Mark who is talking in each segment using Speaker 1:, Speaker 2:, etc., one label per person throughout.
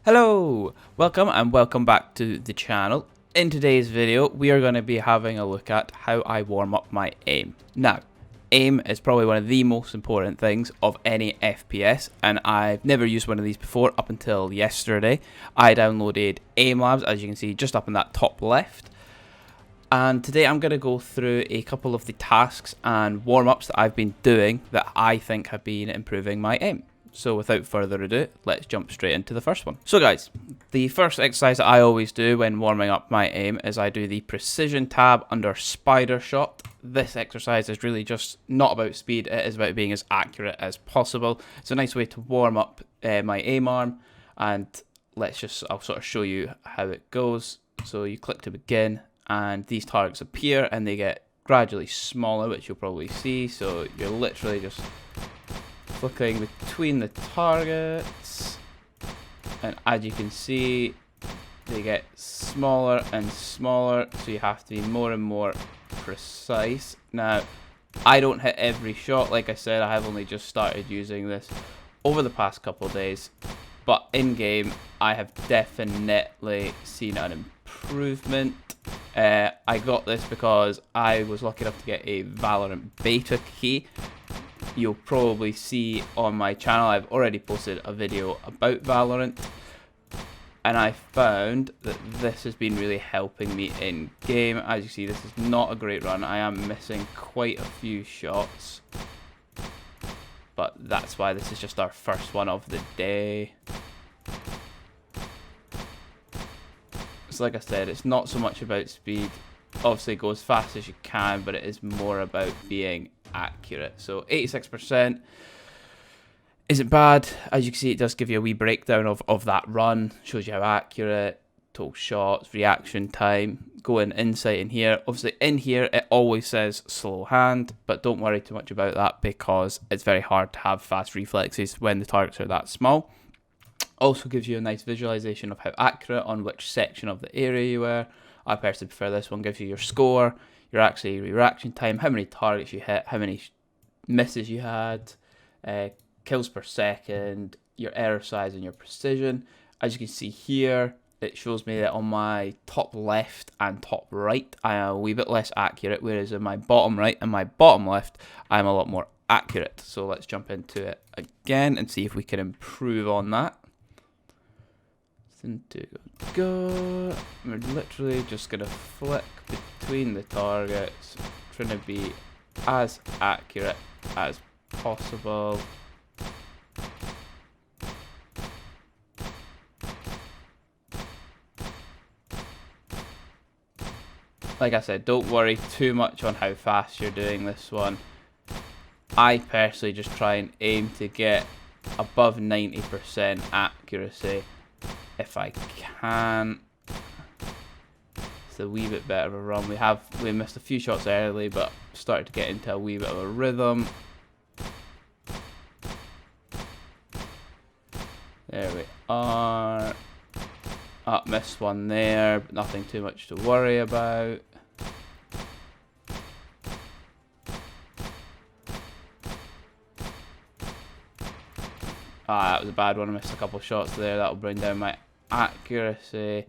Speaker 1: Hello, welcome back to the channel. In today's video, we are going to be having a look at how I warm up my aim. Now, aim is probably one of the most important things of any FPS, and I've never used one of these before up until yesterday. I downloaded Aimlabs, as you can see just up in that top left. And today I'm going to go through a couple of the tasks and warm-ups that I've been doing that I think have been improving my aim. So without further ado, let's jump straight into the first one. So guys, the first exercise that I always do when warming up my aim is I do the precision tab under spider shot. This exercise is really just not about speed, it is about being as accurate as possible. It's a nice way to warm up my aim arm, and I'll sort of show you how it goes. So you click to begin and these targets appear and they get gradually smaller, which you'll probably see. So you're literally just flicking between the targets, and as you can see they get smaller and smaller, so you have to be more and more precise. Now, I don't hit every shot, like I said, I have only just started using this over the past couple of days, but in game I have definitely seen an improvement. I got this because I was lucky enough to get a Valorant beta key. You'll probably see on my channel I've already posted a video about Valorant, and I found that this has been really helping me in game. As you see, this is not a great run. I am missing quite a few shots, but that's why this is just our first one of the day. So like I said, it's not so much about speed. Obviously go as fast as you can, but it is more about being accurate. So 86% isn't bad. As you can see, it does give you a wee breakdown of that run, shows you how accurate, total shots, reaction time. Go in insight in here. Obviously in here it always says slow hand, but don't worry too much about that because it's very hard to have fast reflexes when the targets are that small. Also gives you a nice visualization of how accurate on which section of the area you were. I personally prefer this one. Gives you your score, your reaction time, how many targets you hit, how many misses you had, kills per second, your error size and your precision. As you can see here, it shows me that on my top left and top right I am a wee bit less accurate, whereas in my bottom right and my bottom left I'm a lot more accurate. So let's jump into it again and see if we can improve on that. Go. We're literally just gonna flick between the targets, trying to be as accurate as possible. Like I said, don't worry too much on how fast you're doing this one. I personally just try and aim to get above 90% accuracy if I can. It's a wee bit better of a run. We missed a few shots early, but started to get into a wee bit of a rhythm. There we are. Missed one there, but nothing too much to worry about. That was a bad one. I missed a couple of shots there. That'll bring down my accuracy.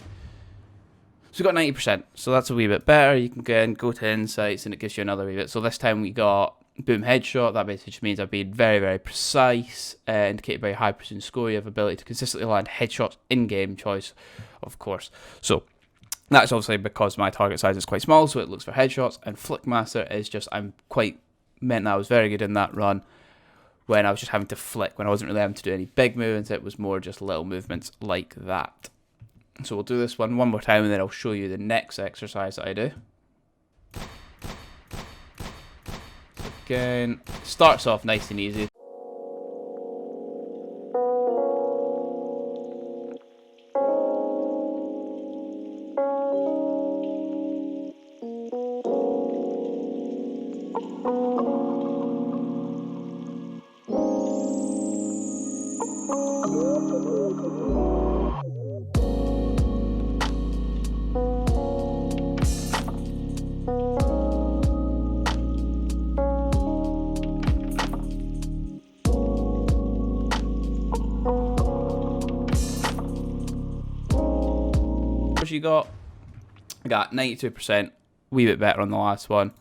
Speaker 1: So we got 90%. So that's a wee bit better. You can go to insights and it gives you another wee bit. So this time we got boom headshot. That basically just means I've been very, very precise. Indicated by a high precision score. You have ability to consistently land headshots in game choice, of course. So that's obviously because my target size is quite small, so it looks for headshots. And Flickmaster is just meant that I was very good in that run. When I was just having to flick, when I wasn't really having to do any big movements, it was more just little movements like that. So we'll do this one more time and then I'll show you the next exercise that I do. So again, starts off nice and easy. you got. I got 92%, wee bit better on the last one.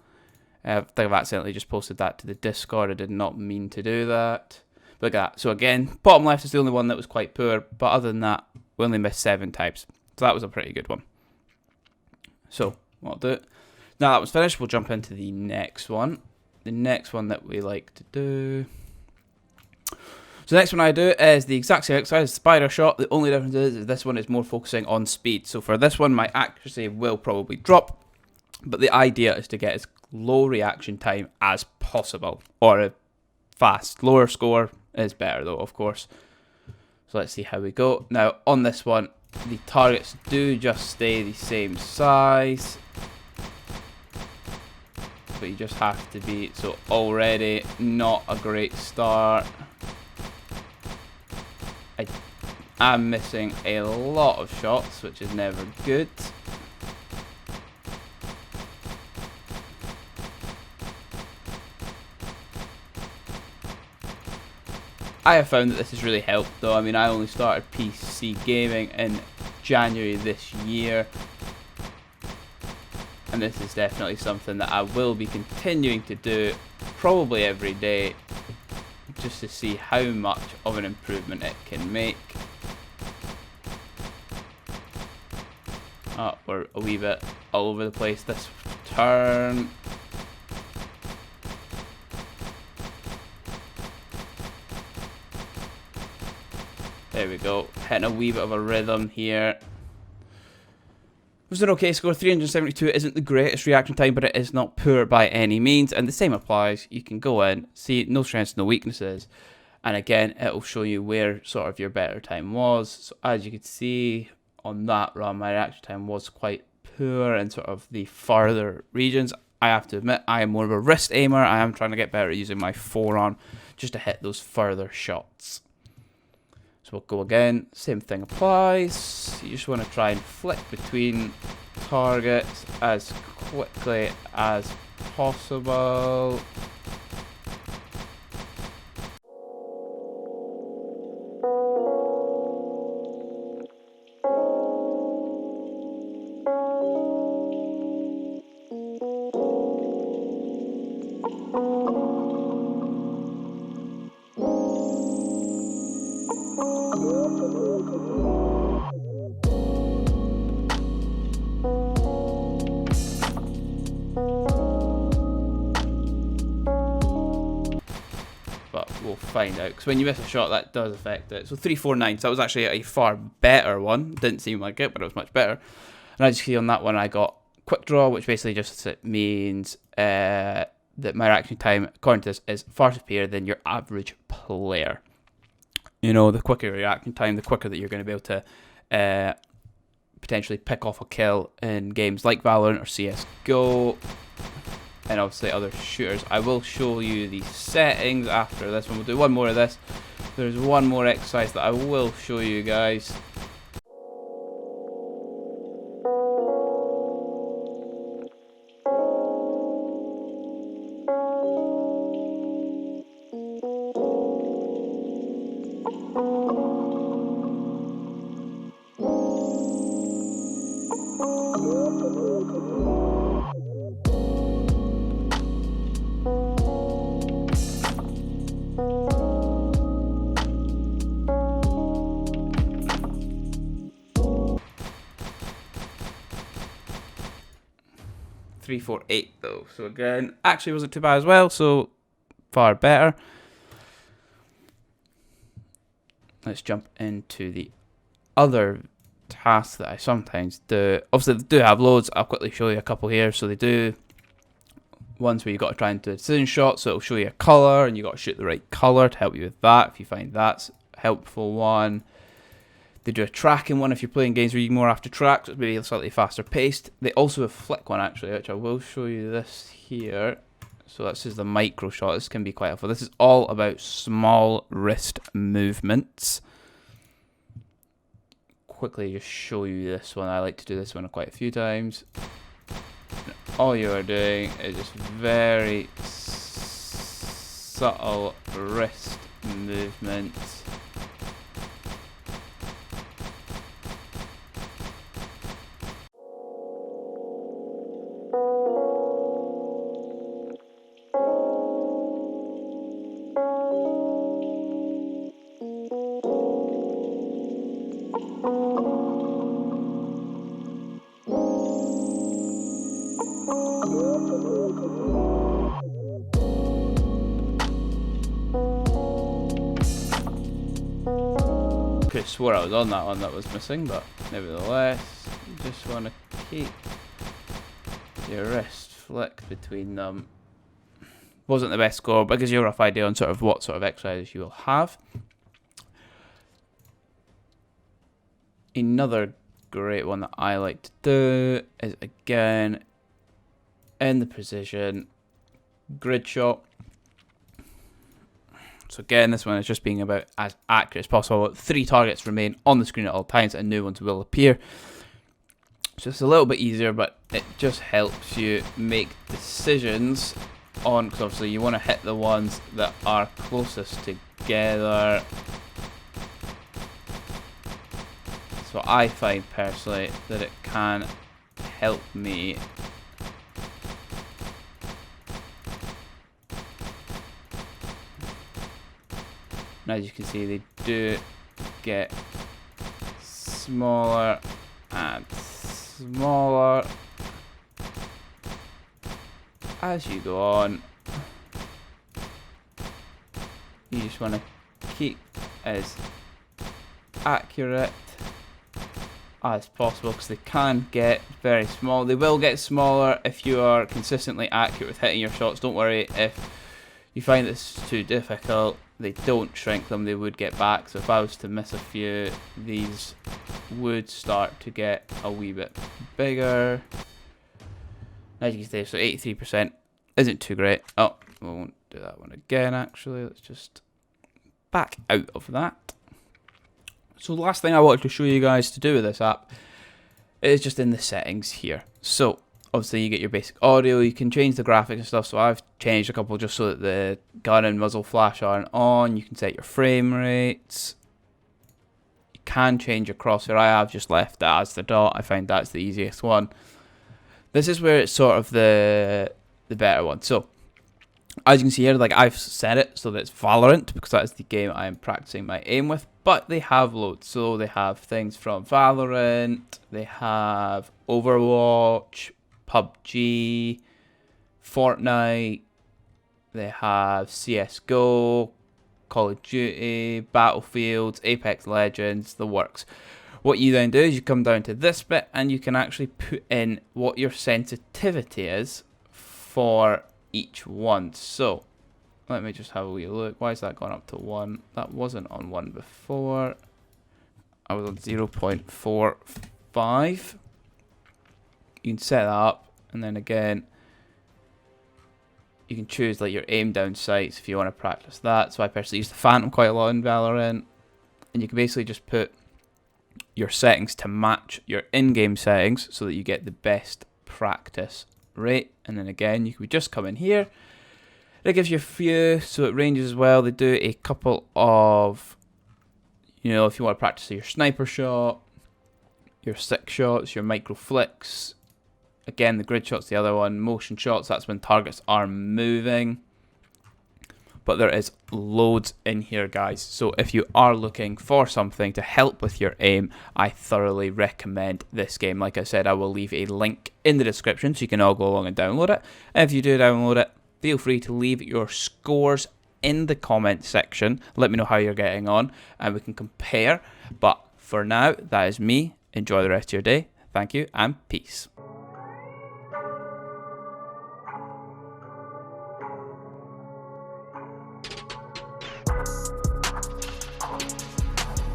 Speaker 1: I think I've accidentally just posted that to the Discord. I did not mean to do that. But look at that. So again, bottom left is the only one that was quite poor, but other than that, we only missed 7 types. So that was a pretty good one. So, what I'll do, now that one's finished, we'll jump into the next one. The next one that we like to do. So the next one I do is the exact same exercise, spider shot. The only difference is this one is more focusing on speed. So for this one, my accuracy will probably drop, but the idea is to get as low reaction time as possible, or a fast. Lower score is better though, of course. So let's see how we go. Now on this one, the targets do just stay the same size, but you just have to be, so already not a great start. I'm missing a lot of shots, which is never good. I have found that this has really helped though. I mean, I only started PC gaming in January this year, and this is definitely something that I will be continuing to do probably every day, just to see how much of an improvement it can make. Oh, we're a wee bit all over the place this turn. There we go, hitting a wee bit of a rhythm here. It was an okay score. 372 isn't the greatest reaction time, but it is not poor by any means. And the same applies. You can go in, see no strengths, no weaknesses. And again, it'll show you where sort of your better time was. So as you can see on that run, my reaction time was quite poor in sort of the farther regions. I have to admit, I am more of a wrist aimer. I am trying to get better at using my forearm just to hit those further shots. So we'll go again, same thing applies. You just want to try and flick between targets as quickly as possible. But we'll find out, because when you miss a shot, that does affect it. So 349, so that was actually a far better one. Didn't seem like it, but it was much better. And as you see on that one, I got quick draw, which basically just means that my reaction time, according to this, is far superior than your average player. You know, the quicker your reaction time, the quicker that you're going to be able to potentially pick off a kill in games like Valorant or CSGO, and obviously other shooters. I will show you the settings after this one. We'll do one more of this. There's one more exercise that I will show you guys. Three, 4, 8 though. So again, actually wasn't too bad as well. So far better. Let's jump into the other tasks that I sometimes do. Obviously, they do have loads. I'll quickly show you a couple here. So they do ones where you've got to try and do a decision shot. So it'll show you a colour, and you've got to shoot the right colour to help you with that, if you find that's a helpful one. They do a tracking one if you're playing games where you more have to track, so it's maybe slightly faster paced. They also have a flick one actually, which I will show you this here. So this is the micro shot. This can be quite helpful. This is all about small wrist movements. Quickly just show you this one. I like to do this one quite a few times. All you are doing is just very subtle wrist movements. Could have swore I was on that one that was missing, but nevertheless, you just want to keep your wrist flicked between them. Wasn't the best score, but it gives you a rough idea on sort of what sort of exercises you will have. Another great one that I like to do is, again, in the precision grid shot. So again, this one is just being about as accurate as possible. 3 targets remain on the screen at all times and new ones will appear. So it's a little bit easier, but it just helps you make decisions on, because obviously you want to hit the ones that are closest together. So I find personally that it can help me and as you can see, they do get smaller and smaller as you go on. You just want to keep as accurate as possible, because they can get very small. They will get smaller if you are consistently accurate with hitting your shots. Don't worry if you find this too difficult. They don't shrink them, they would get back. So if I was to miss a few, these would start to get a wee bit bigger. As you can see, so 83% isn't too great. Oh, we won't do that one again actually. Let's just back out of that. So the last thing I wanted to show you guys to do with this app is just in the settings here. So obviously you get your basic audio, you can change the graphics and stuff, so I've changed a couple just so that the gun and muzzle flash aren't on. You can set your frame rates. You can change your crosshair. I have just left that as the dot. I find that's the easiest one. This is where it's sort of the better one. So as you can see here, like I've set it so that it's Valorant, because that is the game I am practicing my aim with. But they have loads. So they have things from Valorant, they have Overwatch, PUBG, Fortnite, they have CSGO, Call of Duty, Battlefield, Apex Legends, the works. What you then do is you come down to this bit and you can actually put in what your sensitivity is for each one. So let me just have a wee look. Why is that gone up to 1? That wasn't on 1 before. I was on 0.45. You can set that up, and then again you can choose like your aim down sights if you want to practice that. So I personally use the Phantom quite a lot in Valorant, and you can basically just put your settings to match your in-game settings so that you get the best practice rate. And then again you could just come in here, it gives you a few, so it ranges as well. They do a couple of, you know, if you want to practice your sniper shot, your stick shots, your micro flicks. Again, the grid shot's the other one. Motion shots, that's when targets are moving. But there is loads in here, guys. So if you are looking for something to help with your aim, I thoroughly recommend this game. Like I said, I will leave a link in the description so you can all go along and download it. And if you do download it, feel free to leave your scores in the comment section. Let me know how you're getting on and we can compare. But for now, that is me. Enjoy the rest of your day. Thank you and peace.